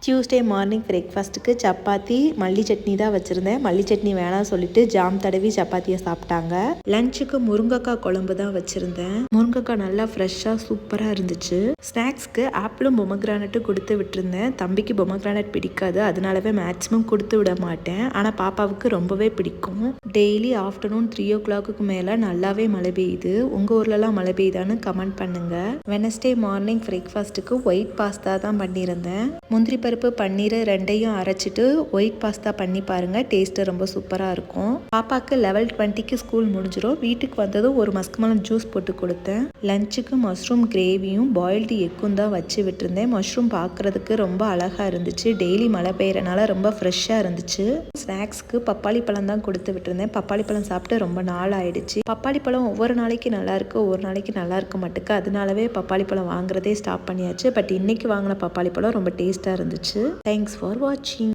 Tuesday morning பிரேக்ஃபாஸ்ட்டுக்கு சப்பாத்தி மல்லி சட்னி தான் வச்சுருந்தேன். மல்லி சட்னி வேணாம் சொல்லிட்டு ஜாம் தடவி சப்பாத்தியை சாப்பிட்டாங்க. லஞ்சுக்கு முருங்கைக்காய் குழம்பு தான் வச்சுருந்தேன். முருங்கைக்காய் நல்லா ஃப்ரெஷ்ஷாக சூப்பராக இருந்துச்சு. ஸ்நாக்ஸ்க்கு ஆப்பிளும் பொமக்ரானட்டும் கொடுத்து விட்டுருந்தேன். தம்பிக்கு பொமக்ரானட் பிடிக்காது, அதனாலவே மேக்ஸிமம் கொடுத்து விட மாட்டேன். ஆனால் பாப்பாவுக்கு ரொம்பவே பிடிக்கும். டெய்லி ஆஃப்டர்நூன் 3 o'clock மேலே நல்லாவே மழை பெய்யுது. உங்கள் ஊர்லலாம் மழை பெய்யுதான்னு கமெண்ட் பண்ணுங்கள். வெனஸ்டே மார்னிங் பிரேக்ஃபாஸ்ட்டுக்கு ஒயிட் பாஸ்தா தான் பண்ணியிருந்தேன். முந்திரி பருப்பு பன்னீர் ரெண்டையும் அரைச்சிட்டு ஒயிட் பாஸ்தா பண்ணி பாருங்க, டேஸ்ட் ரொம்ப சூப்பரா இருக்கும். பாப்பாக்கு லெவல் 20க்கு ஸ்கூல் முடிஞ்சிடும். வீட்டுக்கு வந்ததும் ஒரு மஸ்க்மெலன் ஜூஸ் போட்டு கொடுத்தேன். லஞ்சுக்கு மஷ்ரூம் கிரேவியும் பாயில்டு எக்கும் தான் வச்சு விட்டுருந்தேன். மஷ்ரூம் பார்க்கறதுக்கு ரொம்ப அழகா இருந்துச்சு. டெய்லி மழை பெய்யறனால ரொம்ப ஃப்ரெஷ்ஷாக இருந்துச்சு. ஸ்நாக்ஸ்க்கு பப்பாளி பழம் தான் கொடுத்து விட்டுருந்தேன். பப்பாளி பழம் சாப்பிட்டு ரொம்ப நாள் ஆயிடுச்சு. பப்பாளி பழம் ஒவ்வொரு நாளைக்கு நல்லா இருக்கு, ஒவ்வொரு நாளைக்கு நல்லா இருக்க மாட்டுக்கு. அதனாலவே பப்பாளி பழம் வாங்குறதே ஸ்டாப் பண்ணியாச்சு. பட் இன்னைக்கு வாங்கின பப்பாளி பழம் ரொம்ப டேஸ்டா இருந்துச்சு. தேங்க்ஸ் ஃபார் வாட்சிங்.